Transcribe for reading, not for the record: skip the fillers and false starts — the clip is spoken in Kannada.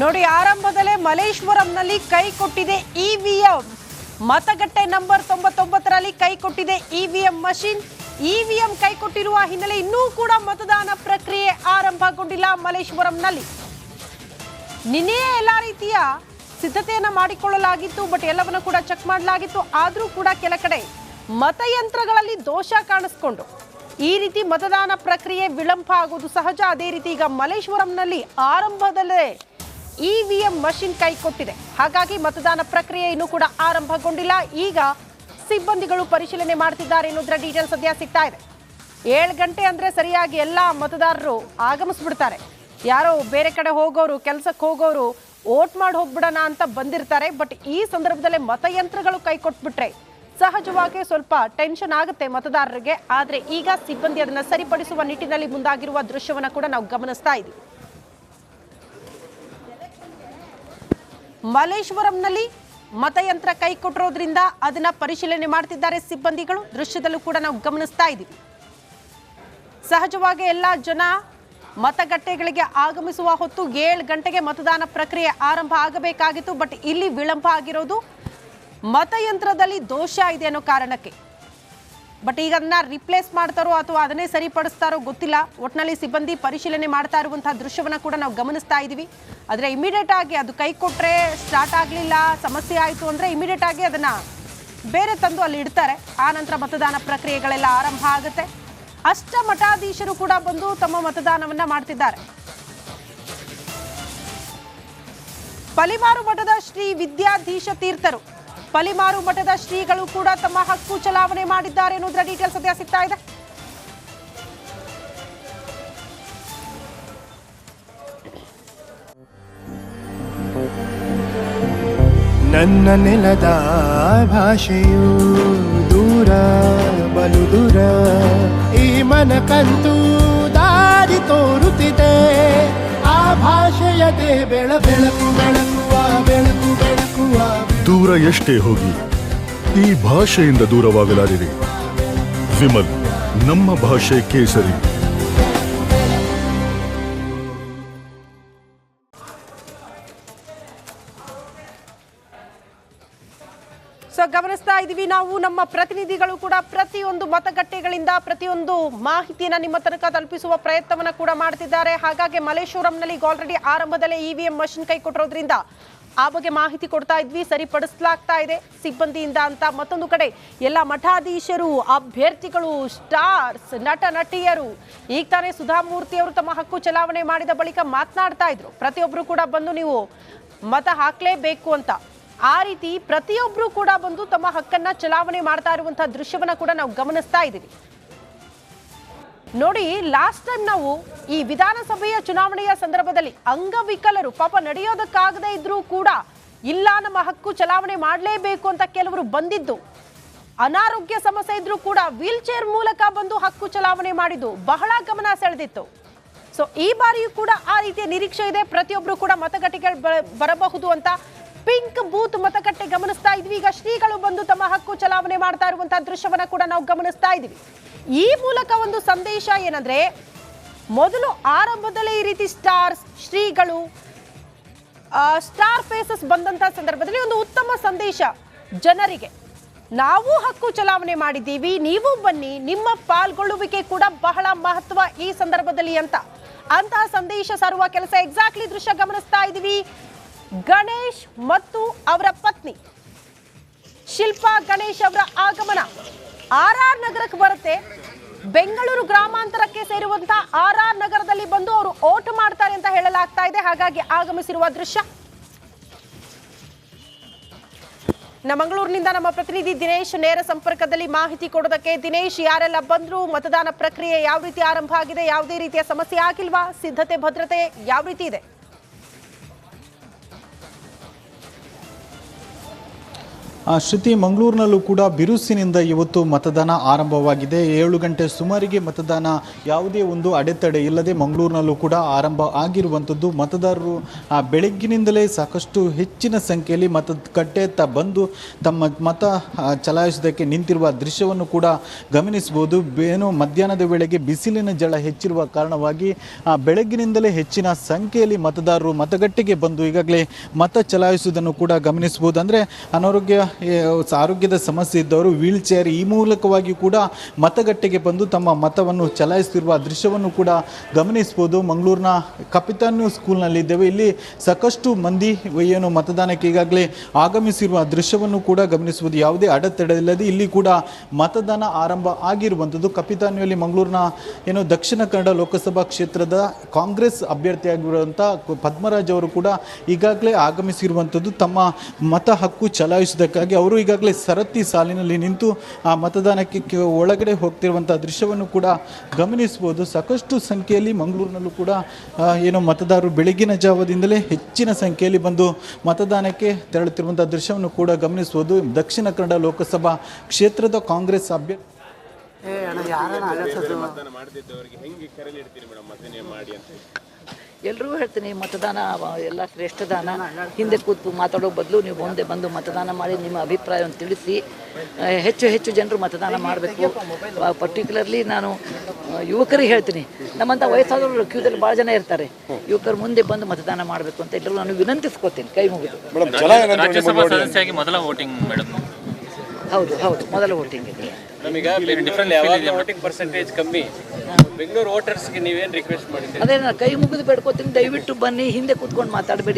ನೋಡಿ, ಆರಂಭದಲ್ಲೇ ಮಲೇಶ್ವರಂನಲ್ಲಿ ಕೈ ಕೊಟ್ಟಿದೆ ಇವಿಎಂ. ಮತಗಟ್ಟೆ ನಂಬರ್ 99ರಲ್ಲಿ ಕೈ ಕೊಟ್ಟಿದೆ ಇವಿಎಂ ಮಷಿನ್. ಇವಿಎಂ ಕೈ ಕೊಟ್ಟಿರುವ ಹಿನ್ನೆಲೆ ಇನ್ನೂ ಕೂಡ ಮತದಾನ ಪ್ರಕ್ರಿಯೆ ಆರಂಭಗೊಂಡಿಲ್ಲ ಮಲೇಶ್ವರಂನಲ್ಲಿ. ನಿನ್ನೆ ಎಲ್ಲ ರೀತಿಯ ಸಿದ್ಧತೆಯನ್ನ ಮಾಡಿಕೊಳ್ಳಲಾಗಿತ್ತು, ಬಟ್ ಎಲ್ಲವನ್ನ ಕೂಡ ಚೆಕ್ ಮಾಡಲಾಗಿತ್ತು. ಆದರೂ ಕೂಡ ಕೆಲ ಕಡೆ ಮತಯಂತ್ರಗಳಲ್ಲಿ ದೋಷ ಕಾಣಿಸ್ಕೊಂಡು ಈ ರೀತಿ ಮತದಾನ ಪ್ರಕ್ರಿಯೆ ವಿಳಂಬ ಆಗುವುದು ಸಹಜ. ಅದೇ ರೀತಿ ಈಗ ಮಲೇಶ್ವರಂನಲ್ಲಿ ಆರಂಭದಲ್ಲೇ ಇವಿಎಂ ಮಷಿನ್ ಕೈ ಕೊಟ್ಟಿದೆ. ಹಾಗಾಗಿ ಮತದಾನ ಪ್ರಕ್ರಿಯೆ ಇನ್ನೂ ಕೂಡ ಆರಂಭಗೊಂಡಿಲ್ಲ. ಈಗ ಸಿಬ್ಬಂದಿಗಳು ಪರಿಶೀಲನೆ ಮಾಡ್ತಿದ್ದಾರೆ ಎನ್ನುವುದರ ಡೀಟೇಲ್ಸ್ ಸದ್ಯ ಸಿಗ್ತಾ ಇದೆ. 7 ಗಂಟೆ ಅಂದ್ರೆ ಸರಿಯಾಗಿ ಎಲ್ಲ ಮತದಾರರು ಆಗಮಿಸ್ಬಿಡ್ತಾರೆ. ಯಾರೋ ಬೇರೆ ಕಡೆ ಹೋಗೋರು, ಕೆಲಸಕ್ಕೆ ಹೋಗೋರು ವೋಟ್ ಮಾಡಿ ಹೋಗ್ಬಿಡೋಣ ಅಂತ ಬಂದಿರ್ತಾರೆ. ಬಟ್ ಈ ಸಂದರ್ಭದಲ್ಲೇ ಮತಯಂತ್ರಗಳು ಕೈ ಕೊಟ್ಬಿಟ್ರೆ ಸಹಜವಾಗಿ ಸ್ವಲ್ಪ ಟೆನ್ಷನ್ ಆಗುತ್ತೆ ಮತದಾರರಿಗೆ. ಆದ್ರೆ ಈಗ ಸಿಬ್ಬಂದಿ ಅದನ್ನ ಸರಿಪಡಿಸುವ ನಿಟ್ಟಿನಲ್ಲಿ ಮುಂದಾಗಿರುವ ದೃಶ್ಯವನ್ನ ಕೂಡ ನಾವು ಗಮನಿಸ್ತಾ ಇದ್ದೀವಿ. ಮಲೇಶ್ವರಂನಲ್ಲಿ ಮತಯಂತ್ರ ಕೈ ಕೊಟ್ಟಿರೋದ್ರಿಂದ ಅದನ್ನ ಪರಿಶೀಲನೆ ಮಾಡ್ತಿದ್ದಾರೆ ಸಿಬ್ಬಂದಿಗಳು. ದೃಶ್ಯದಲ್ಲೂ ಕೂಡ ನಾವು ಗಮನಿಸ್ತಾ ಇದ್ದೀವಿ. ಸಹಜವಾಗಿ ಎಲ್ಲ ಜನ ಮತಗಟ್ಟೆಗಳಿಗೆ ಆಗಮಿಸುವ ಹೊತ್ತು 7 ಗಂಟೆಗೆ ಮತದಾನ ಪ್ರಕ್ರಿಯೆ ಆರಂಭ ಆಗಬೇಕಾಗಿತ್ತು. ಬಟ್ ಇಲ್ಲಿ ವಿಳಂಬ ಆಗಿರೋದು ಮತಯಂತ್ರದಲ್ಲಿ ದೋಷ ಇದೆ ಅನ್ನೋ ಕಾರಣಕ್ಕೆ. ಬಟ್ ಈಗ ಅದನ್ನ ರಿಪ್ಲೇಸ್ ಮಾಡ್ತಾರೋ ಅಥವಾ ಅದನ್ನೇ ಸರಿಪಡಿಸ್ತಾರೋ ಗೊತ್ತಿಲ್ಲ. ಒಟ್ಟಿನಲ್ಲಿ ಸಿಬ್ಬಂದಿ ಪರಿಶೀಲನೆ ಮಾಡ್ತಾ ಇರುವಂತಹ ದೃಶ್ಯವನ್ನ ಕೂಡ ನಾವು ಗಮನಿಸ್ತಾ ಇದ್ದೀವಿ. ಆದರೆ ಇಮಿಡಿಯೇಟ್ ಆಗಿ ಅದು ಕೈ ಕೊಟ್ಟರೆ ಸ್ಟಾರ್ಟ್ ಆಗಲಿಲ್ಲ, ಸಮಸ್ಯೆ ಆಯಿತು ಅಂದರೆ ಇಮಿಡಿಯೇಟ್ ಆಗಿ ಅದನ್ನ ಬೇರೆ ತಂದು ಅಲ್ಲಿ ಇಡ್ತಾರೆ. ಆ ನಂತರ ಮತದಾನ ಪ್ರಕ್ರಿಯೆಗಳೆಲ್ಲ ಆರಂಭ ಆಗುತ್ತೆ. ಅಷ್ಟ ಮಠಾಧೀಶರು ಕೂಡ ಬಂದು ತಮ್ಮ ಮತದಾನವನ್ನ ಮಾಡ್ತಿದ್ದಾರೆ. ಪಲಿಮಾರು ಮಠದ ಶ್ರೀ ವಿದ್ಯಾಧೀಶ ತೀರ್ಥರು, ಪಲಿಮಾರು ಮಠದ ಶ್ರೀಗಳು ಕೂಡ ತಮ್ಮ ಹಕ್ಕು ಚಲಾವಣೆ ಮಾಡಿದ್ದಾರೆ ಎನ್ನುವುದರ ಡೀಟೇಲ್ಸ್ ಸದ್ಯ ಸಿಗ್ತಾ ಇದೆ. ನನ್ನ ನೆಲದ ಭಾಷೆಯು ದೂರ ಬಲು ದೂರ, ಈ ಮನಕಂತೂ ದಾರಿ ತೋರುತ್ತಿದೆ. ಆ ಭಾಷೆಯದೇ ಬೆಳಕು ಬೆಳಕುವ ಬೆಳಕು ಬೆಳಕುವ. ದೂರ ಎಷ್ಟೇ ಹೋಗಿ ಈ ಭಾಷೆಯಿಂದ ದೂರವಾಗಲಾರಿರಿ. ವಿಮಲ್, ನಮ್ಮ ಭಾಷೆ ಕೇಸರಿ. ಸೊ ಗಮನಿಸ್ತಾ ಇದ್ದೀವಿ ನಾವು, ನಮ್ಮ ಪ್ರತಿನಿಧಿಗಳು ಕೂಡ ಪ್ರತಿಯೊಂದು ಮತಗಟ್ಟೆಗಳಿಂದ ಪ್ರತಿಯೊಂದು ಮಾಹಿತಿಯನ್ನ ನಿಮ್ಮ ತನಕ ತಲುಪಿಸುವ ಪ್ರಯತ್ನವನ್ನ ಕೂಡ ಮಾಡ್ತಿದ್ದಾರೆ. ಹಾಗಾಗಿ ಮಲೇಶ್ವರಂನಲ್ಲಿ ಆಲ್ರೆಡಿ ಆರಂಭದಲ್ಲೇ ಇವಿಎಂ ಮಷಿನ್ ಕೈ ಕೊಟ್ಟಿರೋದ್ರಿಂದ ಆ ಬಗ್ಗೆ ಮಾಹಿತಿ ಕೊಡ್ತಾ ಇದ್ವಿ, ಸರಿಪಡಿಸಲಾಗ್ತಾ ಇದೆ ಸಿಬ್ಬಂದಿಯಿಂದ ಅಂತ. ಮತ್ತೊಂದು ಕಡೆ ಎಲ್ಲ ಮಠಾಧೀಶರು, ಅಭ್ಯರ್ಥಿಗಳು, ಸ್ಟಾರ್ಸ್, ನಟ ನಟಿಯರು ಈಗ ತಾನೇ ಸುಧಾಮೂರ್ತಿ ಅವರು ತಮ್ಮ ಹಕ್ಕು ಚಲಾವಣೆ ಮಾಡಿದ ಬಳಿಕ ಮಾತನಾಡ್ತಾ ಇದ್ರು. ಪ್ರತಿಯೊಬ್ರು ಕೂಡ ಬಂದು ನೀವು ಮತ ಹಾಕ್ಲೇಬೇಕು ಅಂತ. ಆ ರೀತಿ ಪ್ರತಿಯೊಬ್ರು ಕೂಡ ಬಂದು ತಮ್ಮ ಹಕ್ಕನ್ನ ಚಲಾವಣೆ ಮಾಡ್ತಾ ಇರುವಂತಹ ದೃಶ್ಯವನ್ನ ಕೂಡ ನಾವು ಗಮನಿಸ್ತಾ ಇದ್ದೀವಿ. ನೋಡಿ, ಲಾಸ್ಟ್ ಟೈಮ್ ನಾವು ಈ ವಿಧಾನಸಭೆಯ ಚುನಾವಣೆಯ ಸಂದರ್ಭದಲ್ಲಿ ಅಂಗವಿಕಲರು ಪಾಪ ನಡೆಯೋದಕ್ಕಾಗದೇ ಇದ್ರೂ ಕೂಡ ಇಲ್ಲ ನಮ್ಮ ಹಕ್ಕು ಚಲಾವಣೆ ಮಾಡಲೇಬೇಕು ಅಂತ ಕೆಲವರು ಬಂದಿದ್ದು, ಅನಾರೋಗ್ಯ ಸಮಸ್ಯೆ ಇದ್ರೂ ಕೂಡ ವೀಲ್ ಚೇರ್ ಮೂಲಕ ಬಂದು ಹಕ್ಕು ಚಲಾವಣೆ ಮಾಡಿದ್ದು ಬಹಳ ಗಮನ ಸೆಳೆದಿತ್ತು. ಸೊ ಈ ಬಾರಿಯೂ ಕೂಡ ಆ ರೀತಿಯ ನಿರೀಕ್ಷೆ ಇದೆ, ಪ್ರತಿಯೊಬ್ರು ಕೂಡ ಮತಗಟ್ಟೆಗಳು ಬರಬಹುದು ಅಂತ. ಪಿಂಕ್ ಬೂತ್ ಮತಗಟ್ಟೆ ಗಮನಿಸ್ತಾ ಇದ್ವಿ. ಈಗ ಶ್ರೀಗಳು ಬಂದು ತಮ್ಮ ಹಕ್ಕು ಚಲಾವಣೆ ಮಾಡ್ತಾ ಇರುವಂತಹ ದೃಶ್ಯವನ್ನ ಕೂಡ ನಾವು ಗಮನಿಸ್ತಾ ಇದ್ವಿ. ಈ ಮೂಲಕ ಒಂದು ಸಂದೇಶ ಏನಂದ್ರೆ, ಮೊದಲು ಆರಂಭದಲ್ಲೇ ಈ ರೀತಿ ಸ್ಟಾರ್ಸ್, ಶ್ರೀಗಳು, ಸ್ಟಾರ್ ಫೇಸಸ್ ಬಂದಂತ ಸಂದರ್ಭದಲ್ಲಿ ಒಂದು ಉತ್ತಮ ಸಂದೇಶ ಜನರಿಗೆ, ನಾವು ಹಕ್ಕು ಚಲಾವಣೆ ಮಾಡಿದ್ದೀವಿ, ನೀವು ಬನ್ನಿ, ನಿಮ್ಮ ಪಾಲ್ಗೊಳ್ಳುವಿಕೆ ಕೂಡ ಬಹಳ ಮಹತ್ವ ಈ ಸಂದರ್ಭದಲ್ಲಿ ಅಂತ ಅಂತಹ ಸಂದೇಶ ಸಾರುವ ಕೆಲಸ ಎಕ್ಸಾಕ್ಟ್ಲಿ ದೃಶ್ಯ ಗಮನಿಸ್ತಾ ಇದ್ದೀವಿ. ಗಣೇಶ್ ಮತ್ತು ಅವರ ಪತ್ನಿ ಶಿಲ್ಪಾ ಗಣೇಶ್ ಅವರ ಆಗಮನ RR ನಗರಕ್ಕೆ ಬರುತ್ತೆ. ಬೆಂಗಳೂರು ಗ್ರಾಮಾಂತರಕ್ಕೆ ಸೇರುವಂತಹ RR ನಗರದಲ್ಲಿ ಬಂದು ಅವರು ಓಟ್ ಮಾಡ್ತಾರೆ ಅಂತ ಹೇಳಲಾಗ್ತಾ ಇದೆ. ಹಾಗಾಗಿ ಆಗಮಿಸಿರುವ ದೃಶ್ಯ. ಮಂಗಳೂರಿನಿಂದ ನಮ್ಮ ಪ್ರತಿನಿಧಿ ದಿನೇಶ್ ನೇರ ಸಂಪರ್ಕದಲ್ಲಿ ಮಾಹಿತಿ ಕೊಡೋದಕ್ಕೆ. ದಿನೇಶ್, ಯಾರೆಲ್ಲ ಬಂದ್ರು, ಮತದಾನ ಪ್ರಕ್ರಿಯೆ ಯಾವ ರೀತಿ ಆರಂಭ ಆಗಿದೆ, ಯಾವುದೇ ರೀತಿಯ ಸಮಸ್ಯೆ ಆಗಿಲ್ವಾ, ಸಿದ್ಧತೆ ಭದ್ರತೆ ಯಾವ ರೀತಿ ಇದೆ? ಶ್ರುತಿ, ಮಂಗಳೂರಿನಲ್ಲೂ ಕೂಡ ಬಿರುಸಿನಿಂದ ಇವತ್ತು ಮತದಾನ ಆರಂಭವಾಗಿದೆ. 7 ಗಂಟೆ ಸುಮಾರಿಗೆ ಮತದಾನ ಯಾವುದೇ ಒಂದು ಅಡೆತಡೆ ಇಲ್ಲದೆ ಮಂಗಳೂರಿನಲ್ಲೂ ಕೂಡ ಆರಂಭ ಆಗಿರುವಂಥದ್ದು. ಮತದಾರರು ಬೆಳಗ್ಗಿನಿಂದಲೇ ಸಾಕಷ್ಟು ಹೆಚ್ಚಿನ ಸಂಖ್ಯೆಯಲ್ಲಿ ಮತಗಟ್ಟೆಯತ್ತ ಬಂದು ತಮ್ಮ ಮತ ಚಲಾಯಿಸುವುದಕ್ಕೆ ನಿಂತಿರುವ ದೃಶ್ಯವನ್ನು ಕೂಡ ಗಮನಿಸಬಹುದು. ಏನು ಮಧ್ಯಾಹ್ನದ ವೇಳೆಗೆ ಬಿಸಿಲಿನ ಜಳ ಹೆಚ್ಚಿರುವ ಕಾರಣವಾಗಿ ಬೆಳಗ್ಗಿನಿಂದಲೇ ಹೆಚ್ಚಿನ ಸಂಖ್ಯೆಯಲ್ಲಿ ಮತದಾರರು ಮತಗಟ್ಟೆಗೆ ಬಂದು ಈಗಾಗಲೇ ಮತ ಚಲಾಯಿಸುವುದನ್ನು ಕೂಡ ಗಮನಿಸಬಹುದು. ಅಂದರೆ ಆರೋಗ್ಯದ ಸಮಸ್ಯೆ ಇದ್ದವರು ವೀಲ್ ಚೇರ್ ಈ ಮೂಲಕವಾಗಿ ಕೂಡ ಮತಗಟ್ಟೆಗೆ ಬಂದು ತಮ್ಮ ಮತವನ್ನು ಚಲಾಯಿಸುತ್ತಿರುವ ದೃಶ್ಯವನ್ನು ಕೂಡ ಗಮನಿಸಬಹುದು. ಮಂಗಳೂರಿನ ಕಪಿತಾನ್ ಸ್ಕೂಲ್ನಲ್ಲಿದ್ದೇವೆ. ಇಲ್ಲಿ ಸಾಕಷ್ಟು ಮಂದಿ ಏನು ಮತದಾನಕ್ಕೆ ಈಗಾಗಲೇ ಆಗಮಿಸಿರುವ ದೃಶ್ಯವನ್ನು ಕೂಡ ಗಮನಿಸಬಹುದು. ಯಾವುದೇ ಅಡೆತಡೆ ಇಲ್ಲದೆ ಇಲ್ಲಿ ಕೂಡ ಮತದಾನ ಆರಂಭ ಆಗಿರುವಂಥದ್ದು. ಕಪಿತಾನ್ಯಲ್ಲಿ ಮಂಗಳೂರಿನ ಏನು ದಕ್ಷಿಣ ಕನ್ನಡ ಲೋಕಸಭಾ ಕ್ಷೇತ್ರದ ಕಾಂಗ್ರೆಸ್ ಅಭ್ಯರ್ಥಿಯಾಗಿರುವಂಥ ಪದ್ಮರಾಜ್ ಅವರು ಕೂಡ ಈಗಾಗಲೇ ಆಗಮಿಸಿರುವಂಥದ್ದು. ತಮ್ಮ ಮತ ಹಕ್ಕು ಚಲಾಯಿಸುವುದಕ್ಕಾಗಿ ಅವರು ಈಗಾಗಲೇ ಸರತಿ ಸಾಲಿನಲ್ಲಿ ನಿಂತು ಆ ಮತದಾನಕ್ಕೆ ಒಳಗಡೆ ಹೋಗ್ತಿರುವಂಥ ದೃಶ್ಯವನ್ನು ಕೂಡ ಗಮನಿಸಬಹುದು. ಸಾಕಷ್ಟು ಸಂಖ್ಯೆಯಲ್ಲಿ ಮಂಗಳೂರಿನಲ್ಲೂ ಕೂಡ ಏನು ಮತದಾರರು ಬೆಳಗಿನ ಜಾವದಿಂದಲೇ ಹೆಚ್ಚಿನ ಸಂಖ್ಯೆಯಲ್ಲಿ ಬಂದು ಮತದಾನಕ್ಕೆ ತೆರಳುತ್ತಿರುವಂಥ ದೃಶ್ಯವನ್ನು ಕೂಡ ಗಮನಿಸಬಹುದು. ದಕ್ಷಿಣ ಕನ್ನಡ ಲೋಕಸಭಾ ಕ್ಷೇತ್ರದ ಕಾಂಗ್ರೆಸ್ ಅಭ್ಯರ್ಥಿ ಎಲ್ರಿಗೂ ಹೇಳ್ತೀನಿ, ಮತದಾನ ಎಲ್ಲ ಶ್ರೇಷ್ಠ ದಾನ. ಹಿಂದೆ ಕೂತು ಮಾತಾಡೋ ಬದಲು ನೀವು ಮುಂದೆ ಬಂದು ಮತದಾನ ಮಾಡಿ ನಿಮ್ಮ ಅಭಿಪ್ರಾಯವನ್ನು ತಿಳಿಸಿ ಹೆಚ್ಚು ಹೆಚ್ಚು ಜನರು ಮತದಾನ ಮಾಡಬೇಕು. ಪರ್ಟಿಕ್ಯುಲರ್ಲಿ ನಾನು ಯುವಕರಿಗೆ ಹೇಳ್ತೀನಿ, ನಮ್ಮಂಥ ವಯಸ್ಸಾದವರು ಕ್ಯೂದಲ್ಲಿ ಭಾಳ ಜನ ಇರ್ತಾರೆ, ಯುವಕರು ಮುಂದೆ ಬಂದು ಮತದಾನ ಮಾಡಬೇಕು ಅಂತ ಎಲ್ಲರೂ ನಾನು ವಿನಂತಿಸ್ಕೋತೀನಿ ಕೈ ಮುಗಿದು. ರಾಜ್ಯಸಭಾ ಸದಸ್ಯರಾಗಿ ಮೊದಲ ವೋಟಿಂಗ್ ಮೇಡಮ್. ಹೌದು ಹೌದು, ಮೊದಲ ವೋಟಿಂಗ್ ಇದೆ. ನಮೀಗ ವೋಟಿಂಗ್ ಪರ್ಸೆಂಟೇಜ್ ಕಮ್ಮಿ. ಬೆಂಗಳೂರು ವೋಟರ್ಸ್ಗೆ ನೀವೇನು ರಿಕ್ವೆಸ್ಟ್ ಮಾಡಿದ್ದೀರಿ? ಅದೇ ನಾನು ಕೈ ಮುಗಿದು ಬೇಡ್ಕೋತೀನಿ, ದಯವಿಟ್ಟು ಬನ್ನಿ, ಹಿಂದೆ ಕೂತ್ಕೊಂಡು ಮಾತಾಡಬೇಡಿ,